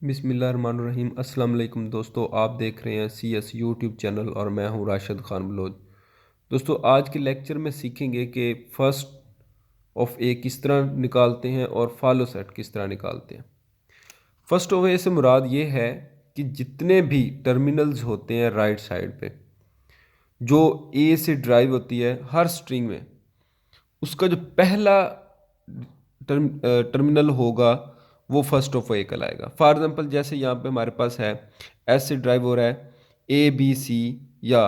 बिस्मिल्लाहिर्रहमानिर्रहीम। अस्सलाम वालेकुम दोस्तों, आप देख रहे हैं CS यूट्यूब चैनल और मैं हूं राशिद खान बलोच। दोस्तों, आज के लेक्चर में सीखेंगे कि फर्स्ट ऑफ ए किस तरह निकालते हैं और फॉलो सेट किस तरह निकालते हैं। फर्स्ट ऑफ ए से मुराद ये है कि जितने भी टर्मिनल्स होते हैं राइट साइड पे, जो ए से ड्राइव होती है हर स्ट्रिंग में, उसका जो पहला टर्मिनल होगा वो फर्स्ट ऑफ ए कहलाएगा। फॉर एग्जांपल, जैसे यहाँ पे हमारे पास है एस से ड्राइव हो रहा है ABC या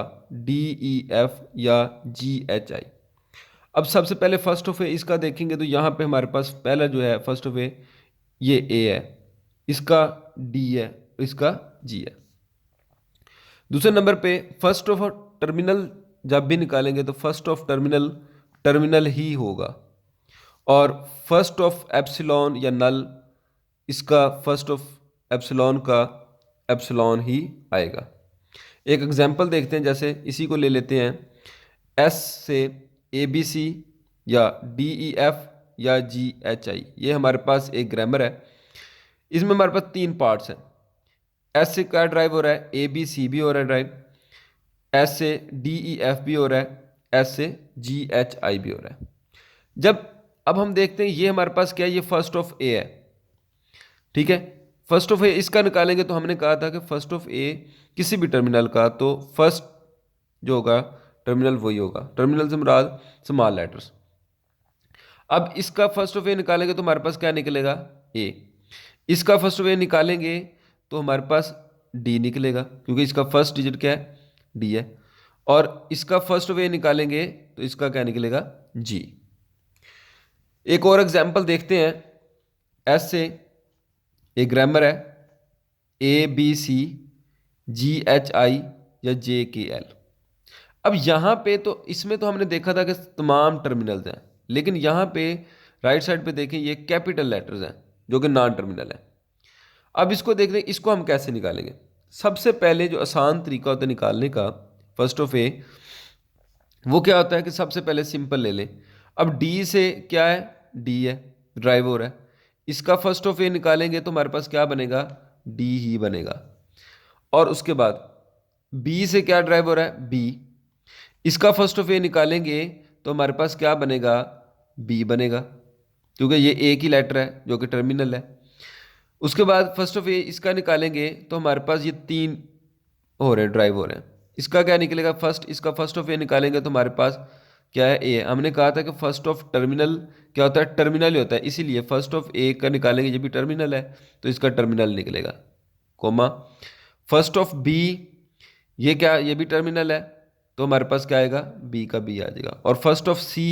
DEF या GHI। अब सबसे पहले फर्स्ट ऑफ ए इसका देखेंगे तो यहाँ पे हमारे पास पहला जो है फर्स्ट ऑफ ए ये A है, इसका D है, इसका G है। दूसरे नंबर पे फर्स्ट ऑफ टर्मिनल जब भी निकालेंगे तो फर्स्ट ऑफ टर्मिनल टर्मिनल ही होगा, और फर्स्ट ऑफ एप्सिलॉन या नल, इसका फर्स्ट ऑफ एप्सिलॉन का एप्सिलॉन ही आएगा। एक एग्जांपल देखते हैं, जैसे इसी को ले लेते हैं, एस से ABC या DEF या GHI। ये हमारे पास एक ग्रामर है, इसमें हमारे पास तीन पार्ट्स हैं। एस से क्या ड्राइव हो रहा है, ABC भी हो रहा है ड्राइव, एस से DEF भी हो रहा है, एस से GHI भी हो रहा है। जब अब हम देखते हैं ये हमारे पास क्या है, ये फर्स्ट ऑफ ए है, ठीक है। फर्स्ट ऑफ ए इसका निकालेंगे तो हमने कहा था कि फर्स्ट ऑफ ए किसी भी टर्मिनल का तो फर्स्ट जो होगा टर्मिनल वही होगा। टर्मिनल से मुराद स्मॉल लेटर्स। अब इसका फर्स्ट ऑफ ए निकालेंगे तो हमारे पास क्या निकलेगा, ए। इसका फर्स्ट ऑफ ए निकालेंगे तो हमारे पास डी निकलेगा, क्योंकि इसका फर्स्ट डिजिट क्या है, डी है। और इसका फर्स्ट ऑफ ए निकालेंगे तो इसका क्या निकलेगा, जी। एक और एग्जाम्पल देखते हैं, एस से एक ग्रामर है ABC GHI या JKL। अब यहाँ पे तो इसमें तो हमने देखा था कि तमाम टर्मिनल्स हैं, लेकिन यहाँ पे राइट साइड पे देखें ये कैपिटल लेटर्स हैं जो कि नॉन टर्मिनल है। अब इसको देख लें, इसको हम कैसे निकालेंगे। सबसे पहले जो आसान तरीका होता है निकालने का फर्स्ट ऑफ ए, वो क्या होता है कि सबसे पहले सिंपल ले लें। अब डी से क्या है, डी है, ड्राइव हो रहा है, इसका फर्स्ट ऑफ ए निकालेंगे तो हमारे पास क्या बनेगा, डी ही बनेगा। और उसके बाद बी से क्या ड्राइव हो रहा है, बी, इसका फर्स्ट ऑफ ए निकालेंगे तो हमारे पास क्या बनेगा, बी बनेगा, क्योंकि ये एक ही लेटर है जो कि टर्मिनल है। उसके बाद फर्स्ट ऑफ ए इसका निकालेंगे तो हमारे पास ये तीन हो रहे हैं, ड्राइव हो रहे हैं। इसका क्या निकलेगा, फर्स्ट, इसका फर्स्ट ऑफ ए निकालेंगे तो हमारे पास क्या है, ए। हमने कहा था कि फर्स्ट ऑफ टर्मिनल क्या होता है, टर्मिनल ही होता है, इसीलिए फर्स्ट ऑफ ए का निकालेंगे, ये भी टर्मिनल है तो इसका टर्मिनल निकलेगा, कोमा। फर्स्ट ऑफ बी, ये क्या, ये भी टर्मिनल है तो हमारे पास क्या आएगा, बी का बी आ जाएगा। और फर्स्ट ऑफ सी,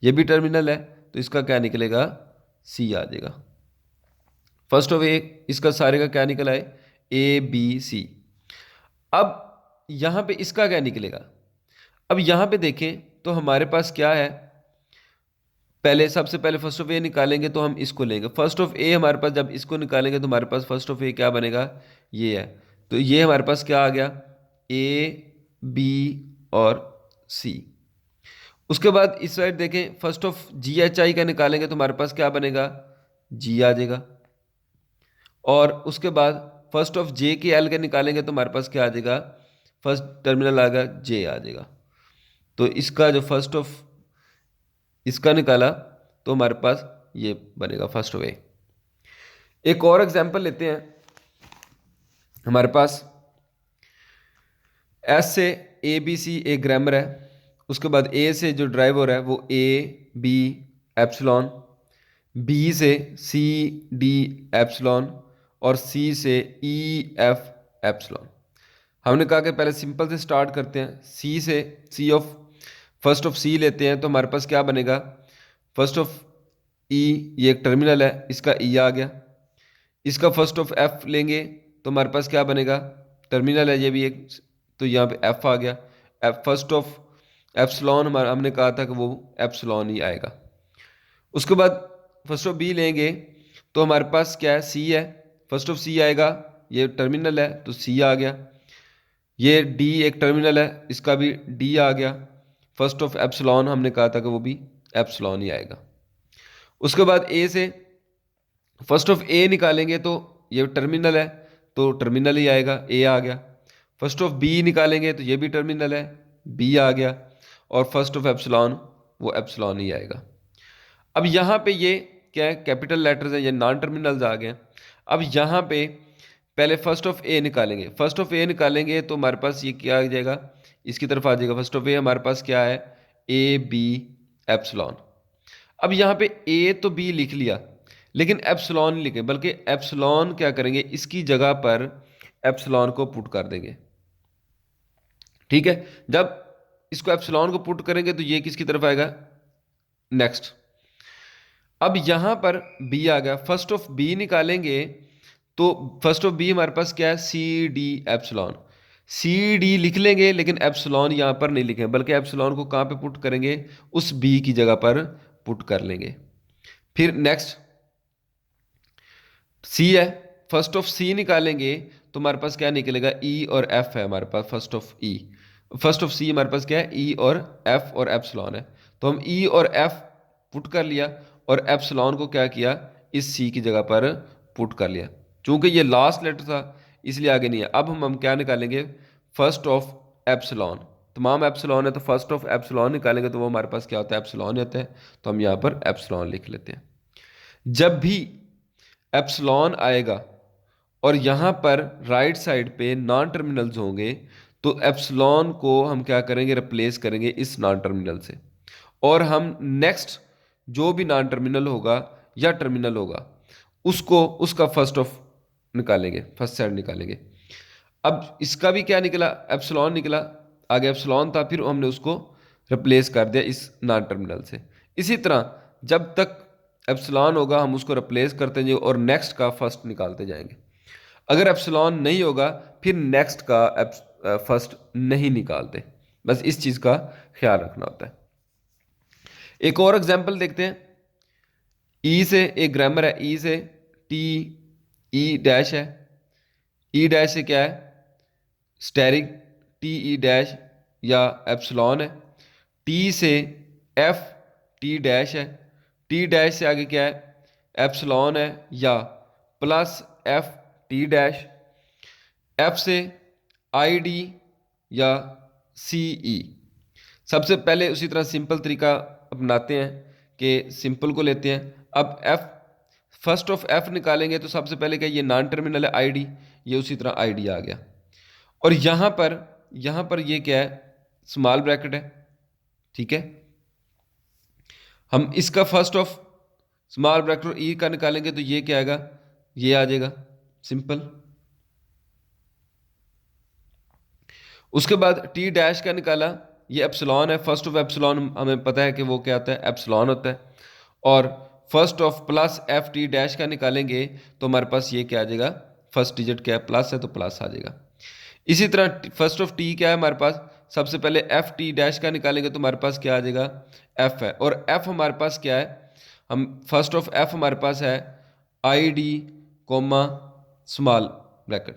ये भी टर्मिनल है तो इसका क्या निकलेगा, सी आ जाएगा। फर्स्ट ऑफ ए इसका सारे का क्या निकला है, ABC। अब यहाँ पे इसका क्या निकलेगा, अब यहाँ पे देखें तो हमारे पास क्या है, पहले सबसे पहले फर्स्ट ऑफ ए निकालेंगे तो हम इसको लेंगे। फर्स्ट ऑफ ए हमारे पास जब इसको निकालेंगे तो हमारे पास फर्स्ट ऑफ ए क्या बनेगा, ये है, तो ये हमारे पास क्या आ गया, AB और C। उसके बाद इस साइड देखें, फर्स्ट ऑफ GHI का निकालेंगे तो हमारे पास क्या बनेगा, G आ जाएगा। और उसके बाद फर्स्ट ऑफ JKL का निकालेंगे तो हमारे पास क्या आ जाएगा, फर्स्ट टर्मिनल आएगा, J आ जाएगा। तो इसका जो फर्स्ट ऑफ इसका निकाला तो हमारे पास ये बनेगा फर्स्ट ऑफ ए। एक और एग्जांपल लेते हैं, हमारे पास एस से ABC एक ग्रामर है, उसके बाद ए से जो ड्राइव हो रहा है वो AB एप्सिलॉन, बी से CD एप्सिलॉन और सी से EF एप्सिलॉन। हमने कहा कि पहले सिंपल से स्टार्ट करते हैं, फर्स्ट ऑफ सी लेते हैं तो हमारे पास क्या बनेगा, फर्स्ट ऑफ ई, ये एक टर्मिनल है, इसका ई आ गया। इसका फर्स्ट ऑफ एफ लेंगे तो हमारे पास क्या बनेगा, टर्मिनल है ये भी एक, तो यहाँ पे एफ आ गया। एफ फर्स्ट ऑफ एप्सिलॉन हमारा हमने कहा था कि वो एप्सिलॉन ही आएगा। उसके बाद फर्स्ट ऑफ बी लेंगे तो हमारे पास क्या है, सी है, फर्स्ट ऑफ सी आएगा, ये टर्मिनल है तो सी आ गया। ये डी एक टर्मिनल है, इसका भी डी आ गया। फर्स्ट ऑफ एप्सिलॉन हमने कहा था कि वो भी एप्सिलॉन ही आएगा। उसके बाद ए से फर्स्ट ऑफ ए निकालेंगे तो ये टर्मिनल है तो टर्मिनल ही आएगा, ए आ गया। फर्स्ट ऑफ बी निकालेंगे तो ये भी टर्मिनल है, बी आ गया। और फर्स्ट ऑफ एप्सिलॉन, वो एप्सिलॉन ही आएगा। अब यहाँ पे ये क्या है, कैपिटल लेटर्स हैं, ये नॉन टर्मिनल्स आ गए। अब यहाँ पे पहले फर्स्ट ऑफ ए निकालेंगे। फर्स्ट ऑफ ए निकालेंगे तो हमारे पास ये क्या आ जाएगा, इसकी तरफ आ जाएगा। फर्स्ट ऑफ ए हमारे पास क्या है, ए बी एप्सिलॉन। अब यहाँ पे ए तो बी लिख लिया, लेकिन एप्सिलॉन नहीं लिखे, बल्कि एप्सिलॉन क्या करेंगे, इसकी जगह पर एप्सिलॉन को पुट कर देंगे। ठीक है, जब इसको एप्सिलॉन को पुट करेंगे तो ये किसकी तरफ आएगा, नेक्स्ट। अब यहां पर बी आ गया, फर्स्ट ऑफ बी निकालेंगे तो फर्स्ट ऑफ बी हमारे पास क्या है, C D epsilon. C D लिख लेंगे, लेकिन एप्सिलॉन यहां पर नहीं लिखेंगे, बल्कि एप्सिलॉन को कहां पे पुट करेंगे, उस बी की जगह पर पुट कर लेंगे। फिर नेक्स्ट सी है, फर्स्ट ऑफ सी निकालेंगे तो हमारे पास क्या निकलेगा, ई और एफ है हमारे पास। First of E, first of C हमारे पास क्या है, ई और एफ और एप्सिलॉन है। तो हम ई और एफ पुट कर लिया और एप्सिलॉन को क्या किया, इस सी की जगह पर पुट कर लिया। चूंकि ये लास्ट लेटर था इसलिए आगे नहीं है। अब हम क्या निकालेंगे, फर्स्ट ऑफ एप्सिलॉन। तमाम एप्सिलॉन है तो फर्स्ट ऑफ एप्सिलॉन निकालेंगे तो वो हमारे पास क्या होता है, एप्सिलॉन होता है। तो हम यहाँ पर एप्सिलॉन लिख लेते हैं। जब भी एप्सिलॉन आएगा और यहाँ पर राइट साइड पे नॉन टर्मिनल्स होंगे तो एप्सिलॉन को हम क्या करेंगे, रिप्लेस करेंगे इस नॉन टर्मिनल से। और हम नेक्स्ट जो भी नॉन टर्मिनल होगा या टर्मिनल होगा उसको, उसका फर्स्ट ऑफ निकालेंगे, फर्स्ट साइड निकालेंगे। अब इसका भी क्या निकला, एप्सिलॉन निकला, आगे एप्सिलॉन था, फिर हमने उसको रिप्लेस कर दिया इस नॉन टर्मिनल से। इसी तरह जब तक एप्सिलॉन होगा हम उसको रिप्लेस करते जाएंगे और नेक्स्ट का फर्स्ट निकालते जाएंगे। अगर एप्सिलॉन नहीं होगा फिर नेक्स्ट का फर्स्ट नहीं निकालते। बस इस चीज़ का ख्याल रखना होता है। एक और एग्जाम्पल देखते हैं। ई से एक ग्रामर है, ई से टी ई डैश है। ई डैश से क्या है, स्टेरिक, टी ई डैश या एप्सिलॉन है। टी से एफ टी डैश है। टी डैश से आगे क्या है, एप्सिलॉन है या plus F T dash. F से आई डी या सी ई। सबसे पहले उसी तरह सिंपल तरीका अपनाते हैं कि सिंपल को लेते हैं। अब एफ, फर्स्ट ऑफ एफ निकालेंगे तो सबसे पहले क्या, ये नॉन टर्मिनल है आई डी, ये उसी तरह आई डी आ गया। और यहाँ पर ये क्या है, स्मॉल ब्रैकेट है। ठीक है, हम इसका फर्स्ट ऑफ स्मॉल ब्रैकेट और ई का निकालेंगे तो ये क्या आएगा, ये आ जाएगा सिंपल। उसके बाद टी डैश का निकाला, ये एप्सिलॉन है। फर्स्ट ऑफ एप्सिलॉन हमें पता है कि वो क्या होता है, एप्सिलॉन होता है। और first of plus F T dash का निकालेंगे तो हमारे पास ये क्या आ जाएगा, फर्स्ट डिजिट क्या है, प्लस है तो प्लस आ जाएगा। इसी तरह फर्स्ट ऑफ टी क्या है हमारे पास, सबसे पहले एफ टी डैश का निकालेंगे तो हमारे पास क्या आ जाएगा, एफ है। और एफ हमारे पास क्या है, हम फर्स्ट ऑफ एफ हमारे पास है I D coma small bracket,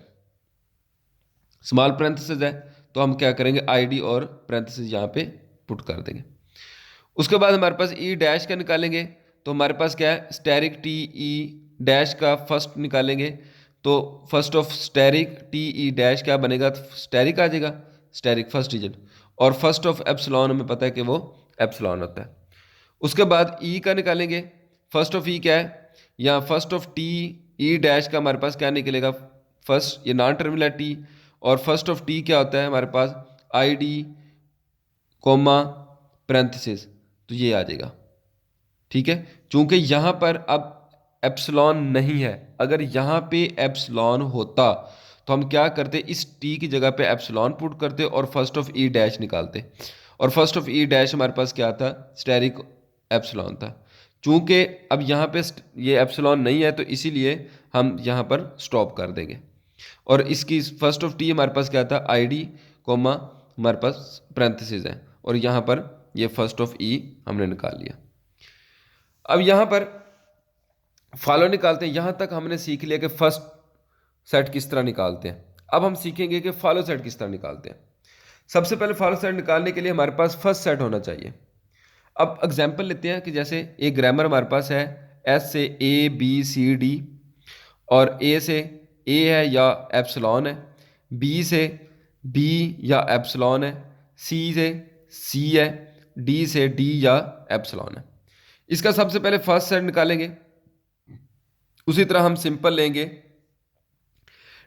small parenthesis है तो हम क्या करेंगे, आईडी और पैरेंथेसिस यहाँ पे पुट कर देंगे। उसके बाद हमारे पास ई डैश का निकालेंगे तो हमारे पास क्या है, स्टेरिक टी ई डैश का फर्स्ट निकालेंगे तो first of asterisk T E dash क्या बनेगा, स्टेरिक आ जाएगा, स्टेरिक फर्स्ट डिजिट। और फर्स्ट ऑफ एप्सिलॉन हमें पता है कि वो एप्सिलॉन होता है। उसके बाद ई का निकालेंगे, फर्स्ट ऑफ ई क्या है, यहाँ first of T E dash का हमारे पास क्या निकलेगा, फर्स्ट ये नॉन टर्मिनल टी, और फर्स्ट ऑफ टी क्या होता है हमारे पास, आई डी कोमा पैरेंथेसिस, तो ये आ जाएगा। ठीक है, चूंकि यहाँ पर अब एप्सिलॉन नहीं है, अगर यहाँ पे एप्सिलॉन होता तो हम क्या करते, इस टी की जगह पे एप्सिलॉन पुट करते और फर्स्ट ऑफ ई डैश निकालते। और फर्स्ट ऑफ ई डैश हमारे पास क्या था, स्टेरिक एप्सिलॉन था। चूंकि अब यहाँ पे ये एप्सिलॉन नहीं है तो इसीलिए हम यहाँ पर स्टॉप कर देंगे। और इसकी फर्स्ट ऑफ टी हमारे पास क्या था, आई डी कोमा हमारे पास पैरेंथेसिस है, और यहाँ पर ये फर्स्ट ऑफ ई हमने निकाल लिया। अब यहाँ पर फॉलो निकालते हैं। यहाँ तक हमने सीख लिया कि फर्स्ट सेट किस तरह निकालते हैं। अब हम सीखेंगे कि फॉलो सेट किस तरह निकालते हैं। सबसे पहले फॉलो सेट निकालने के लिए हमारे पास फर्स्ट सेट होना चाहिए। अब एग्जाम्पल लेते हैं कि जैसे एक ग्रामर हमारे पास है, एस से ए बी सी डी, और ए से ए है या एप्सिलॉन है, बी से बी या एप्सिलॉन है, सी से सी है, डी से डी या एप्सिलॉन है। इसका सबसे पहले फर्स्ट सेट निकालेंगे। उसी तरह हम सिंपल लेंगे,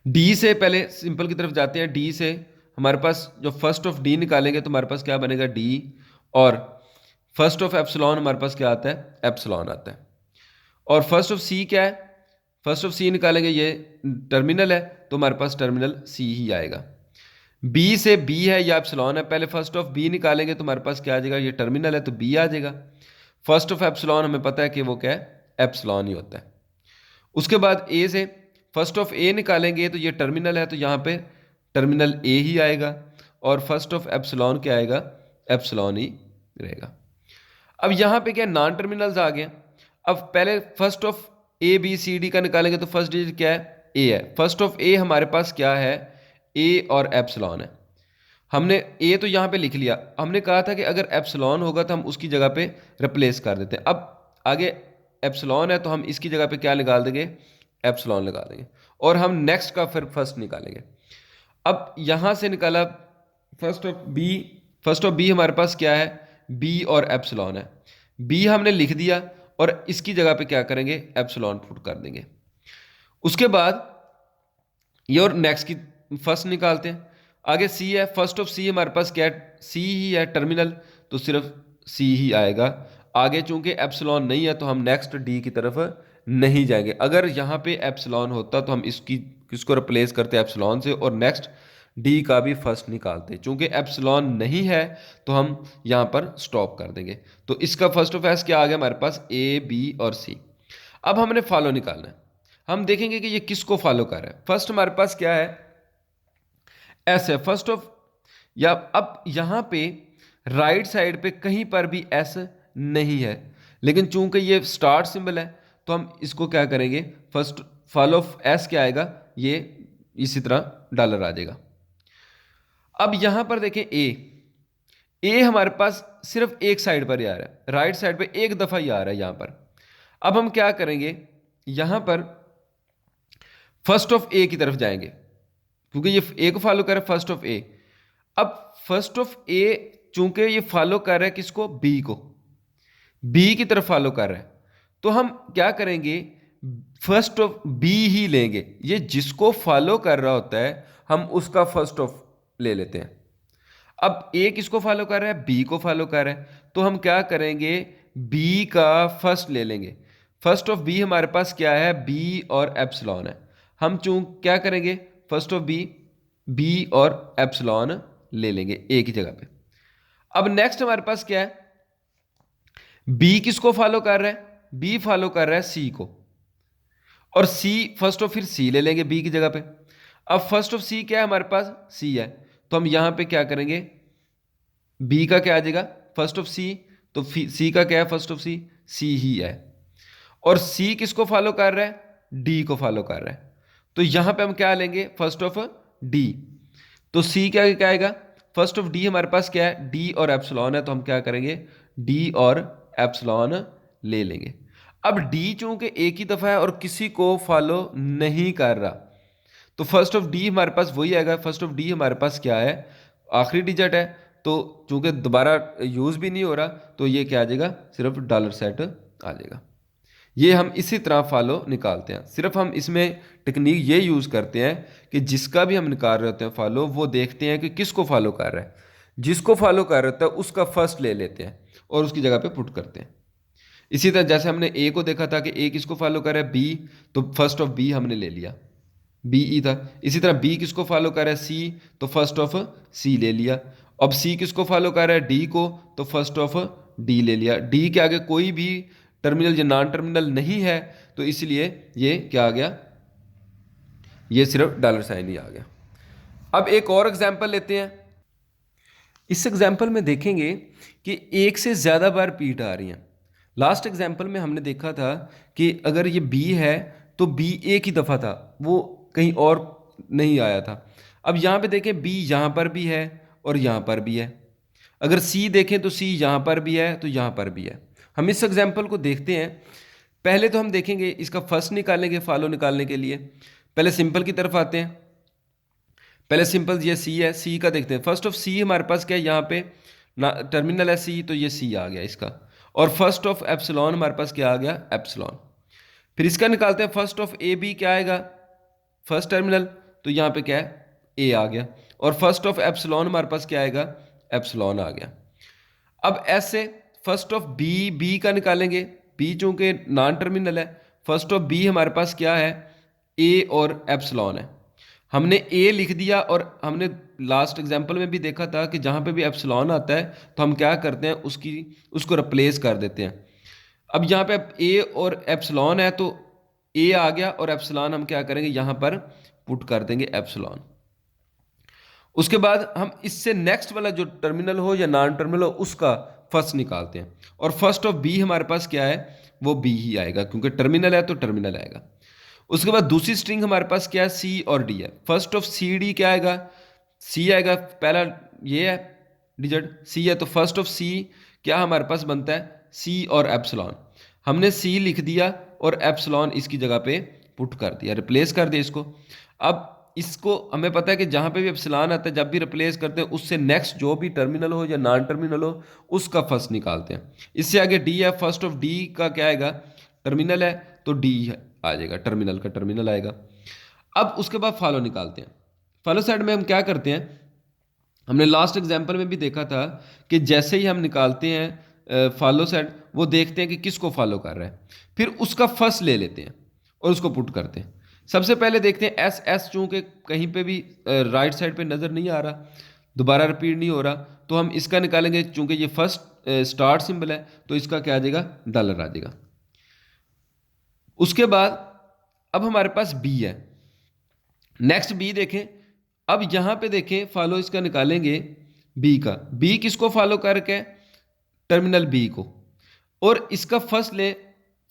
डी से पहले सिंपल की तरफ जाते हैं। डी से हमारे पास जो फर्स्ट ऑफ डी निकालेंगे तो हमारे पास क्या बनेगा, डी, और फर्स्ट ऑफ एप्सिलॉन हमारे पास क्या आता है, एप्सिलॉन आता है। और फर्स्ट ऑफ सी क्या है, फर्स्ट ऑफ सी निकालेंगे, ये टर्मिनल है तो हमारे पास टर्मिनल सी ही आएगा। बी से बी है या एप्सिलॉन है, पहले फर्स्ट ऑफ बी निकालेंगे तो हमारे पास क्या आ जाएगा, ये टर्मिनल है तो बी आ जाएगा। फर्स्ट ऑफ एप्सिलॉन हमें पता है कि वो क्या है, एप्सिलॉन ही होता है। उसके बाद ए से फर्स्ट ऑफ ए निकालेंगे तो ये टर्मिनल है तो यहाँ पे टर्मिनल ए ही आएगा, और फर्स्ट ऑफ एप्सिलॉन क्या आएगा, एप्सिलॉन ही रहेगा। अब यहाँ पे क्या नॉन टर्मिनल्स आ गए। अब पहले first of A B C D का निकालेंगे तो फर्स्ट डिजिट क्या है, ए है। फर्स्ट ऑफ ए हमारे पास क्या है, ए और एप्सिलॉन है। हमने ए तो यहाँ पे लिख लिया, हमने कहा था कि अगर एप्सिलॉन होगा तो हम उसकी जगह पे रिप्लेस कर देते हैं। अब आगे एप्सिलॉन है तो हम इसकी जगह पे क्या निकाल देंगे, एप्सिलॉन लगा देंगे, और हम नेक्स्ट का फिर फर्स्ट निकालेंगे। अब यहाँ से निकाला फर्स्ट ऑफ बी हमारे पास क्या है, बी और एप्सिलॉन है। बी हमने लिख दिया और इसकी जगह पे क्या करेंगे, एप्सिलॉन पुट कर देंगे। उसके बाद ये और नेक्स्ट की फर्स्ट निकालते हैं। आगे सी है, फर्स्ट ऑफ सी हमारे पास क्या है, सी ही है टर्मिनल, तो सिर्फ सी ही आएगा। आगे चूंकि एप्सिलॉन नहीं है तो हम नेक्स्ट डी की तरफ नहीं जाएंगे। अगर यहाँ पे एप्सिलॉन होता तो हम इसको रिप्लेस करते एप्सिलॉन से और नेक्स्ट डी का भी फर्स्ट निकालते। चूंकि एप्सिलॉन नहीं है तो हम यहाँ पर स्टॉप कर देंगे। तो इसका फर्स्ट ऑफ एस क्या आ गया हमारे पास, ए बी और सी। अब हमने फॉलो निकालना है। हम देखेंगे कि ये किसको फॉलो कर रहा है। फर्स्ट हमारे पास क्या है, एस है फर्स्ट ऑफ, या अब यहां पे राइट साइड पे कहीं पर भी एस नहीं है, लेकिन चूंकि ये स्टार्ट सिंबल है तो हम इसको क्या करेंगे, फर्स्ट फॉलो ऑफ एस क्या आएगा, ये इसी तरह डॉलर आ जाएगा। अब यहां पर देखें ए हमारे पास सिर्फ एक साइड पर ही आ रहा है, राइट साइड पे एक दफा ही आ रहा है यहां पर। अब हम क्या करेंगे, यहां पर फर्स्ट ऑफ ए की तरफ जाएंगे क्योंकि ये ए को फॉलो कर रहा है, फर्स्ट ऑफ ए। अब फर्स्ट ऑफ ए चूंकि ये फॉलो कर रहा है किसको, बी को, बी की तरफ फॉलो कर रहा है, तो हम क्या करेंगे, फर्स्ट ऑफ बी ही लेंगे। ये जिसको फॉलो कर रहा होता है हम उसका फर्स्ट ऑफ ले लेते हैं। अब ए किसको फॉलो कर रहा है, बी को फॉलो कर रहा है, तो हम क्या करेंगे, बी का फर्स्ट ले लेंगे। फर्स्ट ऑफ बी हमारे पास क्या है, बी और एप्सिलॉन है। हम क्या करेंगे, फर्स्ट ऑफ बी और एप्सिलॉन ले लेंगे ए की जगह पे। अब नेक्स्ट हमारे पास क्या है, बी किसको फॉलो कर रहा है, बी फॉलो कर रहा है सी को, और सी फर्स्ट ऑफ फिर सी ले लेंगे बी की जगह पे। अब फर्स्ट ऑफ सी क्या है हमारे पास, सी है, तो हम यहां पे क्या करेंगे, बी का क्या आ जाएगा, फर्स्ट ऑफ सी, तो सी का क्या है, फर्स्ट ऑफ सी ही है। और सी किसको फॉलो कर रहा है, डी को फॉलो कर रहा है, तो यहां पे हम क्या लेंगे, फर्स्ट ऑफ डी। तो सी क्या क्या आएगा, फर्स्ट ऑफ डी हमारे पास क्या है, डी और एप्सिलॉन है, तो हम क्या करेंगे, डी और एप्सिलॉन ले लेंगे। अब डी चूंकि एक ही दफा है और किसी को फॉलो नहीं कर रहा, तो फर्स्ट ऑफ डी हमारे पास वही आएगा। फर्स्ट ऑफ डी हमारे पास क्या है, आखिरी डिजिट है, तो चूंकि दोबारा यूज भी नहीं हो रहा तो ये क्या आ जाएगा, सिर्फ डॉलर सेट आ जाएगा। ये हम इसी तरह फॉलो निकालते हैं। सिर्फ हम इसमें टेक्निक ये यूज़ करते हैं कि जिसका भी हम निकाल रहे होते हैं फॉलो, वो देखते हैं कि किसको फॉलो कर रहा है, जिसको फॉलो कर रहा होता है उसका फर्स्ट ले लेते हैं और उसकी जगह पे पुट करते हैं। इसी तरह जैसे हमने ए को देखा था कि ए किसको फॉलो कर रहा है, बी, तो फर्स्ट ऑफ बी हमने ले लिया, बी ई था। इसी तरह बी किसको फॉलो कर रहा है, सी, तो फर्स्ट ऑफ सी ले लिया। अब सी किसको फॉलो कर रहा है, डी को, तो फर्स्ट ऑफ डी ले लिया। डी के आगे कोई भी टर्मिनल या नॉन टर्मिनल नहीं है, तो इसलिए ये क्या आ गया, ये सिर्फ डॉलर साइन ही आ गया। अब एक और एग्जांपल लेते हैं। इस एग्जांपल में देखेंगे कि एक से ज़्यादा बार पीट आ रही हैं। लास्ट एग्जांपल में हमने देखा था कि अगर ये बी है तो बी एक ही दफ़ा था, वो कहीं और नहीं आया था। अब यहाँ पे देखें, बी यहाँ पर भी है और यहाँ पर भी है। अगर सी देखें तो सी यहाँ पर भी है तो यहाँ पर भी है। हम इस एग्जाम्पल को देखते हैं। पहले तो हम देखेंगे इसका फर्स्ट निकालेंगे फॉलो निकालने के लिए। पहले सिंपल की तरफ आते हैं। पहले सिंपल ये सी है, सी का देखते हैं। फर्स्ट ऑफ सी हमारे पास क्या है, यहाँ पे ना टर्मिनल है सी, तो ये सी आ गया इसका। और फर्स्ट ऑफ एप्सिलॉन हमारे पास क्या आ गया, एप्सिलॉन। फिर इसका निकालते हैं फर्स्ट ऑफ ए बी, क्या आएगा, फर्स्ट टर्मिनल, तो यहाँ पे क्या है, ए आ गया। और फर्स्ट ऑफ एप्सिलॉन हमारे पास क्या आएगा, एप्सिलॉन आ गया। अब ऐसे फर्स्ट ऑफ बी, बी का निकालेंगे। बी चूंकि नॉन टर्मिनल है, फर्स्ट ऑफ बी हमारे पास क्या है, ए और एप्सिलॉन है। हमने ए लिख दिया और हमने लास्ट एग्जांपल में भी देखा था कि जहाँ पे भी एप्सिलॉन आता है तो हम क्या करते हैं, उसको रिप्लेस कर देते हैं। अब यहाँ पे ए और एप्सिलॉन है तो ए आ गया और एप्सिलॉन हम क्या करेंगे, यहाँ पर पुट कर देंगे एप्सिलॉन। उसके बाद हम इससे नेक्स्ट वाला जो टर्मिनल हो या नॉन टर्मिनल हो उसका फर्स्ट निकालते हैं। और फर्स्ट ऑफ बी हमारे पास क्या है, वो बी ही आएगा, क्योंकि टर्मिनल है तो टर्मिनल आएगा। उसके बाद दूसरी स्ट्रिंग हमारे पास क्या है, सी और डी है। फर्स्ट ऑफ सी डी क्या आएगा, सी आएगा, पहला ये है डिजिट सी है, तो फर्स्ट ऑफ सी क्या हमारे पास बनता है, सी और एप्सिलॉन। हमने सी लिख दिया और एप्सिलॉन इसकी जगह पे पुट कर दिया, रिप्लेस कर दिया इसको। अब इसको हमें पता है कि जहाँ पे भी एप्सिलॉन आता है जब भी रिप्लेस करते हैं उससे नेक्स्ट जो भी टर्मिनल हो या नॉन टर्मिनल हो उसका फर्स्ट निकालते हैं। इससे आगे डी है, फर्स्ट ऑफ डी का क्या आएगा, टर्मिनल है तो डी आ जाएगा, टर्मिनल का टर्मिनल आएगा। अब उसके बाद फॉलो निकालते हैं। फॉलो साइड में हम क्या करते हैं, हमने लास्ट एग्जाम्पल में भी देखा था कि जैसे ही हम निकालते हैं फॉलो साइड, वो देखते हैं कि किसको फॉलो कर रहा है, फिर उसका फर्स्ट ले लेते हैं और उसको पुट करते हैं। सबसे पहले देखते हैं एस, एस चूंकि कहीं पे भी राइट साइड पे नज़र नहीं आ रहा, दोबारा रिपीट नहीं हो रहा, तो हम इसका निकालेंगे। चूंकि ये फर्स्ट स्टार्ट सिंबल है तो इसका क्या आ जाएगा, डॉलर आ जाएगा। उसके बाद अब हमारे पास बी है, नेक्स्ट बी देखें। अब यहां पे देखें फॉलो इसका निकालेंगे बी का, बी किसको फॉलो करके, टर्मिनल बी को। और इसका फर्स्ट ले,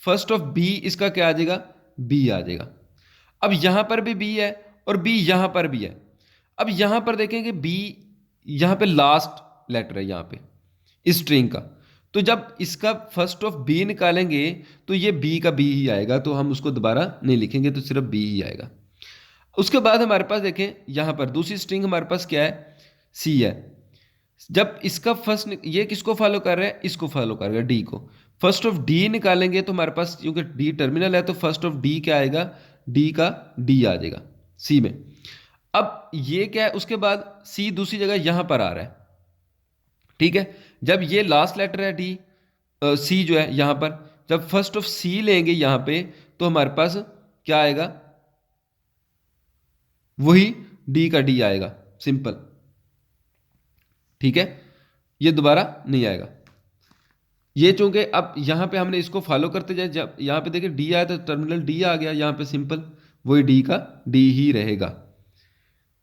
फर्स्ट ऑफ बी इसका क्या आ जाएगा, बी आ जाएगा। अब यहां पर भी बी है और बी यहां पर भी है। अब यहां पर देखेंगे बी यहां पे लास्ट लेटर है यहां पे इस स्ट्रिंग का, तो जब इसका फर्स्ट ऑफ बी निकालेंगे तो ये बी का बी ही आएगा, तो हम उसको दोबारा नहीं लिखेंगे, तो सिर्फ बी ही आएगा। उसके बाद हमारे पास देखें यहां पर दूसरी स्ट्रिंग हमारे पास क्या है, सी है। जब इसका फर्स्ट, ये किसको फॉलो कर रहा है, इसको फॉलो कर रहा है, डी को। फर्स्ट ऑफ डी निकालेंगे तो हमारे पास क्योंकि डी टर्मिनल है तो फर्स्ट ऑफ डी क्या आएगा, डी का डी आ जाएगा सी में। अब ये क्या है, उसके बाद सी दूसरी जगह यहां पर आ रहा है, ठीक है। जब ये लास्ट लेटर है डी, सी जो है यहां पर, जब फर्स्ट ऑफ सी लेंगे यहां पे तो हमारे पास क्या आएगा, वही डी का डी आएगा, सिंपल, ठीक है। ये दोबारा नहीं आएगा। ये चूंकि अब यहां पे हमने इसको फॉलो करते जाए, जब यहां पे देखिए डी आया तो टर्मिनल डी आ गया, यहां पे सिंपल वही डी का डी ही रहेगा।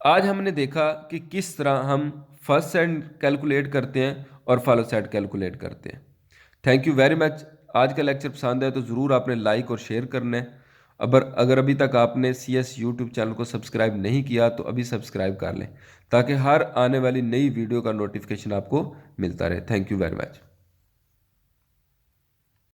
आज हमने देखा कि किस तरह हम फर्स्ट सेट कैलकुलेट करते हैं और फॉलो सेट कैलकुलेट करते हैं। Thank you very much. आज का लेक्चर पसंद है तो ज़रूर आपने लाइक और शेयर करना है। अगर अभी तक आपने CS यूट्यूब चैनल को सब्सक्राइब नहीं किया तो अभी सब्सक्राइब कर लें, ताकि हर आने वाली नई वीडियो का नोटिफिकेशन आपको मिलता रहे। Thank you very much.